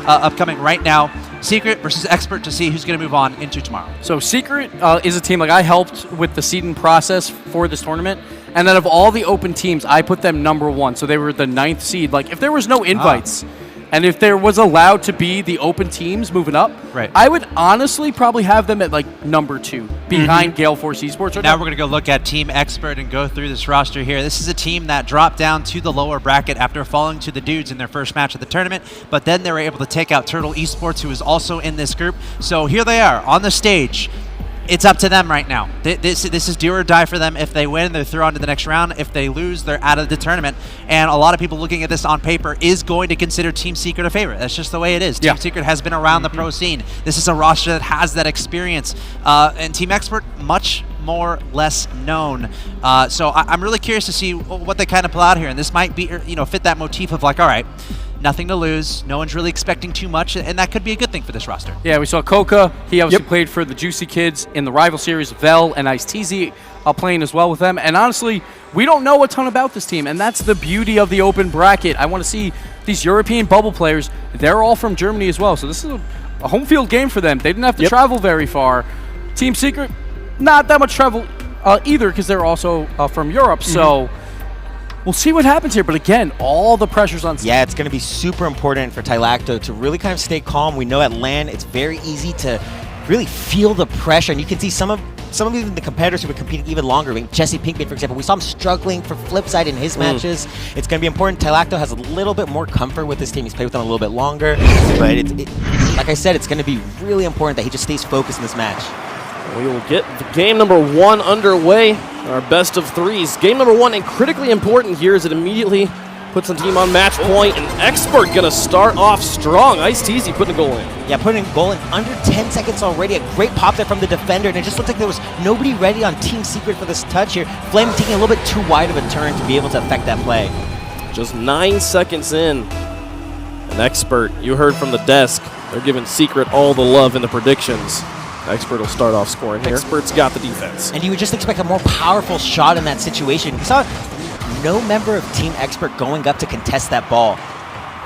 upcoming right now. Secret versus Expert to see who's going to move on into tomorrow. So Secret is a team, like I helped with the seeding process for this tournament, and out of all the open teams, I put them #1. So they were the 9th seed. Like if there was no invites, and if there was allowed to be the open teams moving up, right, I would honestly probably have them at like #2 behind Gale Force Esports. Right now we're going to go look at Team Expert and go through this roster here. This is a team that dropped down to the lower bracket after falling to the dudes in their first match of the tournament, but then they were able to take out Turtle Esports, who is also in this group. So here they are on the stage. It's up to them right now. This is do or die for them. If they win, they're through on to the next round. If they lose, they're out of the tournament. And a lot of people looking at this on paper is going to consider Team Secret a favorite. That's just the way it is. Team Secret has been around the pro scene. This is a roster that has that experience. And Team Expert, much more less known. So I'm really curious to see what they kind of pull out here. And this might be, fit that motif of like, all right, nothing to lose. No one's really expecting too much, and that could be a good thing for this roster. Yeah, we saw Coca. He obviously played for the Juicy Kids in the rival series. Vel and Ice TZ playing as well with them. And honestly, we don't know a ton about this team, and that's the beauty of the open bracket. I want to see these European bubble players. They're all from Germany as well, so this is a home field game for them. They didn't have to travel very far. Team Secret, not that much travel either, because they're also from Europe. So we'll see what happens here, but again, all the pressure's on. Yeah, it's going to be super important for Tylacto to really kind of stay calm. We know at LAN, it's very easy to really feel the pressure, and you can see some of even the competitors who were competing even longer. I mean, Jesse Pinkman, for example, we saw him struggling for Flipside in his matches. It's going to be important. Tylacto has a little bit more comfort with this team. He's played with them a little bit longer, but like I said, it's going to be really important that he just stays focused in this match. We will get the game #1 underway, our best of threes. Game #1, and critically important here as it immediately puts the team on match point, and Expert gonna start off strong. Ice TZ putting a goal in. Yeah, putting a goal in under 10 seconds already. A great pop there from the defender, and it just looked like there was nobody ready on Team Secret for this touch here. Flame taking a little bit too wide of a turn to be able to affect that play. Just 9 seconds in. An Expert, you heard from the desk, they're giving Secret all the love in the predictions. Expert will start off scoring here. Expert's got the defense. And you would just expect a more powerful shot in that situation. You saw no member of Team Expert going up to contest that ball.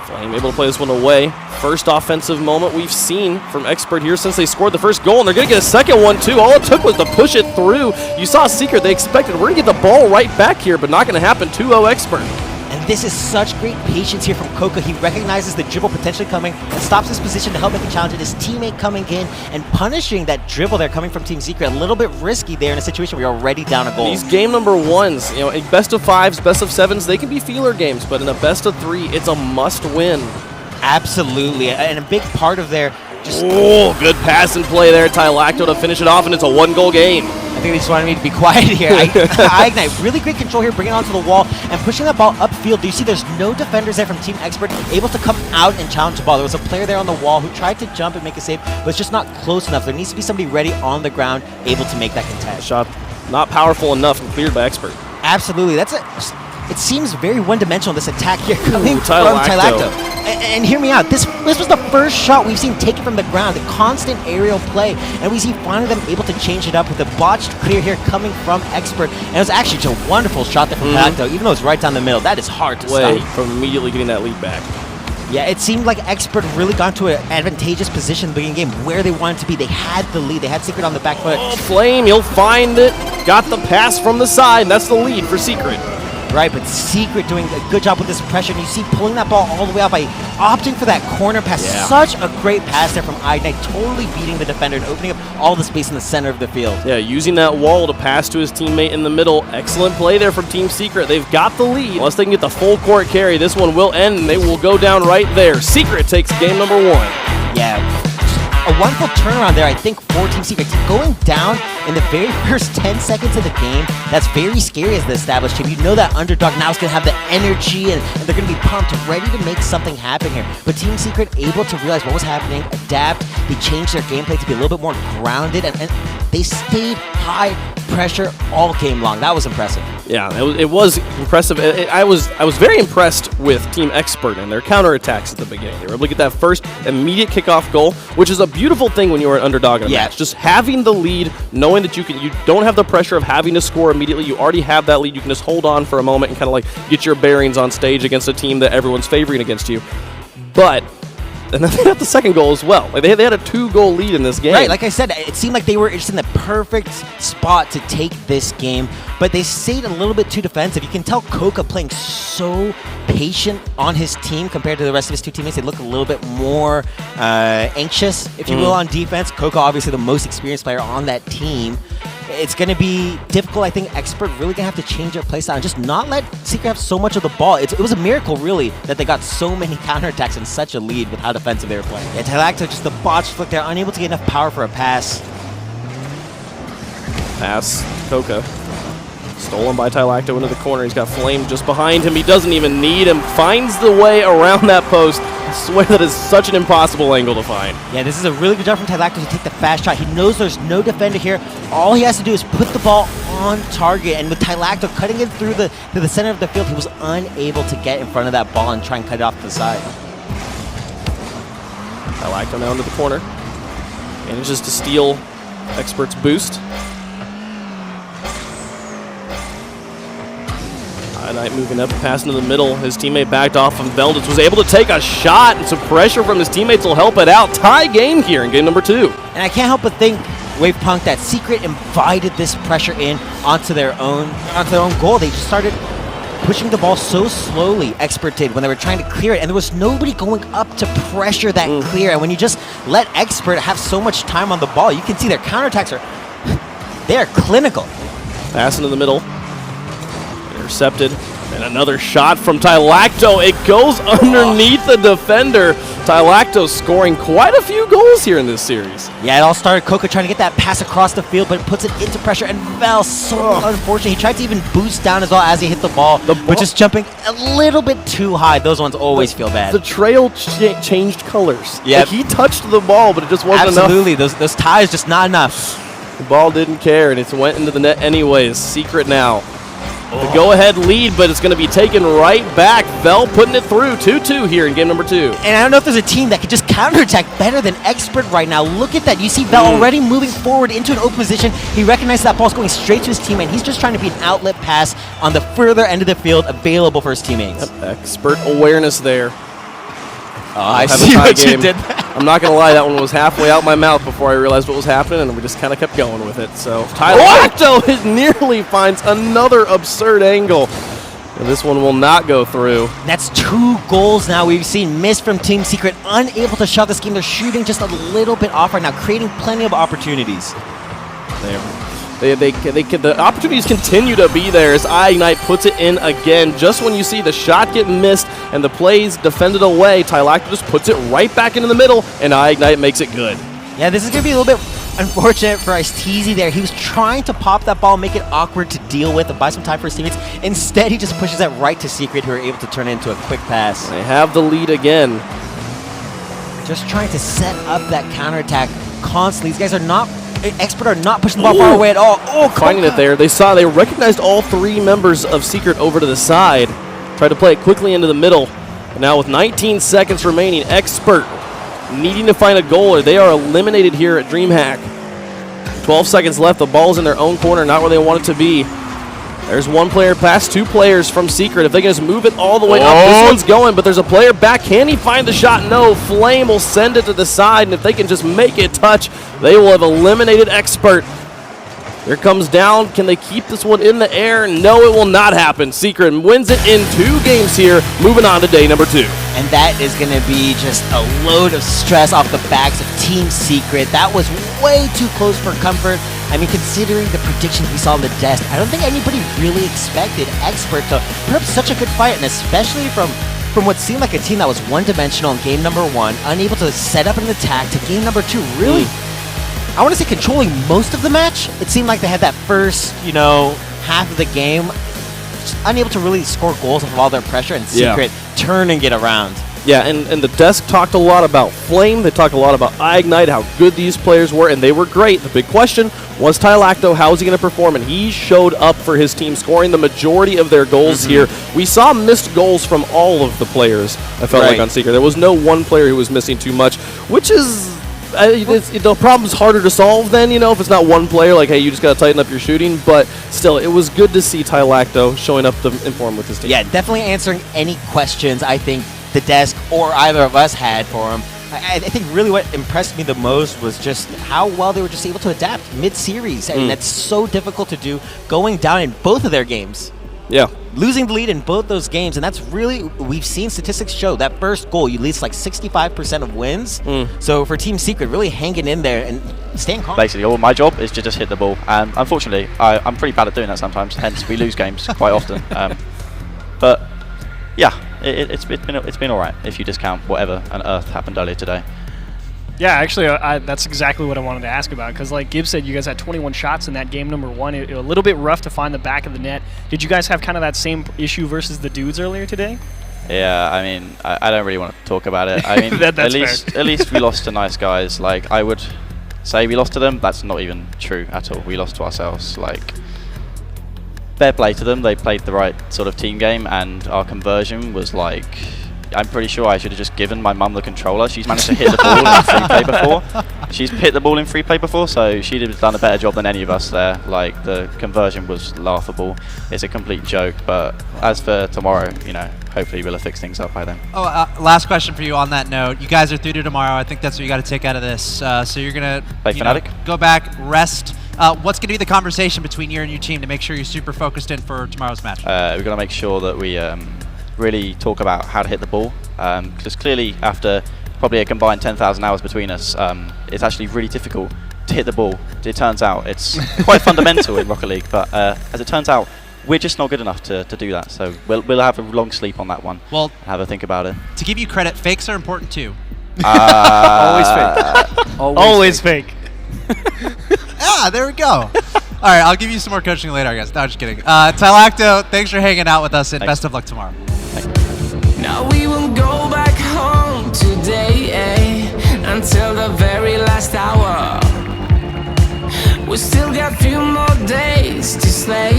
Flame able to play this one away. First offensive moment we've seen from Expert here since they scored the first goal, and they're going to get a second one too. All it took was to push it through. You saw Secret, they expected, we're going to get the ball right back here, but not going to happen. 2-0 Expert. And this is such great patience here from Coca. He recognizes the dribble potentially coming and stops his position to help make a challenge. And his teammate coming in and punishing that dribble there coming from Team Secret. A little bit risky there in a situation where you're already down a goal. These game #1s, in best of 5s, best of 7s, they can be feeler games, but in a best of 3, it's a must win. Absolutely. And a big part of their good pass and play there. Tylacto to finish it off, and it's a 1-goal game. I think they just wanted me to be quiet here. Ignite, really great control here, bringing it onto the wall and pushing that ball upfield. Do you see there's no defenders there from Team Expert able to come out and challenge the ball? There was a player there on the wall who tried to jump and make a save, but it's just not close enough. There needs to be somebody ready on the ground able to make that contest. Shot not powerful enough and cleared by Expert. Absolutely. It seems very one-dimensional, this attack here coming from Tylacto. And hear me out, this was the first shot we've seen taken from the ground, the constant aerial play, and we see finally them able to change it up with a botched clear here coming from Expert. And it was actually just a wonderful shot there from Tylacto, even though it's right down the middle. That is hard to stop. From immediately getting that lead back. Yeah, it seemed like Expert really got into an advantageous position in the beginning of the game where they wanted to be. They had the lead. They had Secret on the back foot. Flame, you'll find it. Got the pass from the side, and that's the lead for Secret. Right, but Secret doing a good job with this pressure. And you see pulling that ball all the way out by opting for that corner pass. Yeah. Such a great pass there from Ignite, totally beating the defender and opening up all the space in the center of the field. Yeah, using that wall to pass to his teammate in the middle. Excellent play there from Team Secret. They've got the lead. Unless they can get the full court carry, this one will end, and they will go down right there. Secret takes game #1. Yeah. A wonderful turnaround there, I think, for Team Secret. Going down in the very first 10 seconds of the game, that's very scary as the established team. You know that underdog now is going to have the energy, and they're going to be pumped, ready to make something happen here. But Team Secret able to realize what was happening, adapt, they changed their gameplay to be a little bit more grounded, and they stayed high pressure all game long. That was impressive. Yeah, it was impressive. I was very impressed with Team Expert and their counterattacks at the beginning. They were able to get that first immediate kickoff goal, which is a beautiful thing when you're an underdog in a match. Just having the lead, knowing that you don't have the pressure of having to score immediately. You already have that lead. You can just hold on for a moment and kind of like get your bearings on stage against a team that everyone's favoring against you. But and then they got the second goal as well. Like they had a 2-goal lead in this game. Right, like I said, it seemed like they were just in the perfect spot to take this game, but they stayed a little bit too defensive. You can tell Coca playing so patient on his team compared to the rest of his two teammates. They look a little bit more anxious, if you will, on defense. Coca, obviously the most experienced player on that team. It's going to be difficult. I think Expert really going to have to change their playstyle and just not let Secret have so much of the ball. It was a miracle, really, that they got so many counterattacks and such a lead with how defensive they were playing. Yeah, Tylacto, just the botch flick there, unable to get enough power for a pass. Pass, Coca. Stolen by Tylacto into the corner. He's got Flame just behind him. He doesn't even need him. Finds the way around that post. I swear that is such an impossible angle to find. Yeah, this is a really good job from Tylacto to take the fast shot. He knows there's no defender here. All he has to do is put the ball on target. And with Tylacto cutting it through to the center of the field, he was unable to get in front of that ball and try and cut it off to the side. Tylacto now into the corner. Manages to steal Expert's boost. Knight moving up, pass into the middle. His teammate backed off, and Velditz was able to take a shot, and some pressure from his teammates will help it out. Tie game here in game number 2. And I can't help but think, Wavepunk, that Secret invited this pressure in onto their own goal. They just started pushing the ball so slowly, Expert did, when they were trying to clear it, and there was nobody going up to pressure that clear. And when you just let Expert have so much time on the ball, you can see their counterattacks they're clinical. Pass into the middle. Intercepted, and another shot from Tylacto. It goes underneath the defender. Tylacto scoring quite a few goals here in this series. Yeah, it all started Coca trying to get that pass across the field, but it puts it into pressure, and Vel, so unfortunate. He tried to even boost down as well as he hit the ball, but just jumping a little bit too high. Those ones always feel bad. The trail changed colors. Yeah, like he touched the ball, but it just wasn't enough. Absolutely, those ties just not enough. The ball didn't care, and it went into the net anyways. Secret now. The go-ahead lead, but it's going to be taken right back. Vel putting it through. 2-2 here in game number 2. And I don't know if there's a team that could just counterattack better than Expert right now. Look at that. You see Vel already moving forward into an open position. He recognizes that ball's going straight to his teammate. He's just trying to be an outlet pass on the further end of the field available for his teammates. Yep. Expert awareness there. I see what you did. I'm not going to lie, that one was halfway out my mouth before I realized what was happening, and we just kind of kept going with it. So Tylacto nearly finds another absurd angle. And this one will not go through. That's 2 goals now we've seen missed from Team Secret, unable to shut this game. They're shooting just a little bit off right now, creating plenty of opportunities. The opportunities continue to be there as iIgnite puts it in again. Just when you see the shot get missed and the plays defended away, Tylacto just puts it right back into the middle, and iIgnite makes it good. Yeah, this is going to be a little bit unfortunate for Ice-Teasy there. He was trying to pop that ball, make it awkward to deal with, and buy some time for his teammates. Instead, he just pushes that right to Secret, who are able to turn it into a quick pass. They have the lead again. Just trying to set up that counterattack constantly. These guys are not... Expert are not pushing the ball far away at all. Finding it there. They recognized all 3 members of Secret over to the side. Tried to play it quickly into the middle. But now with 19 seconds remaining, Expert needing to find a goal, or they are eliminated here at Dreamhack. 12 seconds left. The ball's in their own corner, not where they want it to be. There's one player past 2 players from Secret. If they can just move it all the way up, this one's going, but there's a player back. Can he find the shot? No. Flame will send it to the side, and if they can just make it touch, they will have eliminated Expert. Here comes down. Can they keep this one in the air? No, it will not happen. Secret wins it in 2 games here, moving on to day number 2. And that is going to be just a load of stress off the backs of Team Secret. That was way too close for comfort. I mean, considering the predictions we saw on the desk, I don't think anybody really expected Expert to put up such a good fight, and especially from what seemed like a team that was one-dimensional in game number 1, unable to set up an attack, to game number 2, really, I want to say controlling most of the match. It seemed like they had that first, half of the game, just unable to really score goals off of all their pressure, and Secret turn and get around. Yeah, and the desk talked a lot about Flame. They talked a lot about iIgnite, how good these players were, and they were great. The big question was Tylacto, how is he going to perform? And he showed up for his team, scoring the majority of their goals here. We saw missed goals from all of the players, I felt like, on Secret. There was no one player who was missing too much, which is... the problem's harder to solve then, if it's not one player, like, hey, you just got to tighten up your shooting. But still, it was good to see Tylacto showing up to inform with his team. Yeah, definitely answering any questions I think the desk or either of us had for him. I think really what impressed me the most was just how well they were just able to adapt mid-series. And that's so difficult to do, going down in both of their games. Yeah. Losing the lead in both those games, and that's really, we've seen statistics show that first goal, you lead like 65% of wins. So for Team Secret, really hanging in there and staying calm. Basically, all my job is to just hit the ball, and unfortunately, I'm pretty bad at doing that sometimes. Hence, we lose games quite often. But yeah, it's been all right if you discount whatever on earth happened earlier today. Yeah, actually, that's exactly what I wanted to ask about, because like Gibbs said, you guys had 21 shots in that game number 1. It a little bit rough to find the back of the net. Did you guys have kind of that same issue versus the dudes earlier today? Yeah, I mean, I don't really want to talk about it. I mean, at least we lost to nice guys. Like, I would say we lost to them. That's not even true at all. We lost to ourselves. Like, fair play to them. They played the right sort of team game, and our conversion was like, I'm pretty sure I should have just given my mum the controller. She's managed to hit the ball in free play before. She's hit the ball in free play before, so she'd have done a better job than any of us there. Like, the conversion was laughable. It's a complete joke, but as for tomorrow, you know, hopefully we'll have fixed things up by then. Oh, last question for you on that note. You guys are through to tomorrow. I think that's what you got to take out of this. So you're going to go back, rest. What's going to be the conversation between you and your team to make sure you're super focused in for tomorrow's match? We're going to make sure that we really talk about how to hit the ball, because clearly after probably a combined 10,000 hours between us, it's actually really difficult to hit the ball. It turns out it's quite fundamental in Rocket League, but as it turns out, we're just not good enough to do that. So we'll have a long sleep on that one. Well, have a think about it. To give you credit, fakes are important too. Always fake. Always fake. There we go. All right, I'll give you some more coaching later, I guess. No, just kidding. Tylacto, thanks for hanging out with us, and best of luck tomorrow. Now we will go back home today, until the very last hour. We still got a few more days to slay,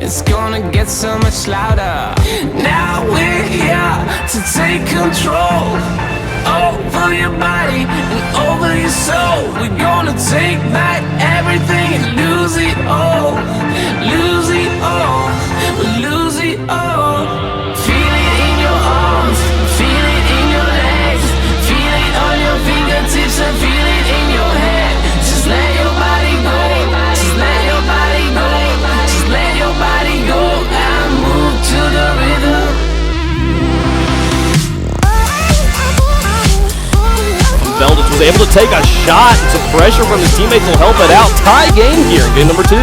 it's gonna get so much louder. Now we're here to take control over your body and over your soul. We're gonna take back everything and lose it all. Lose it all. Lose it all. Feel it in your arms, feel it in your legs, feel it on your fingertips and feel it in your head. Just let your body go, just let your body go, just let your body go and move to the rhythm. Veldis was able to take a shot, and some pressure from his teammates will help it out. Tie game here in game number 2.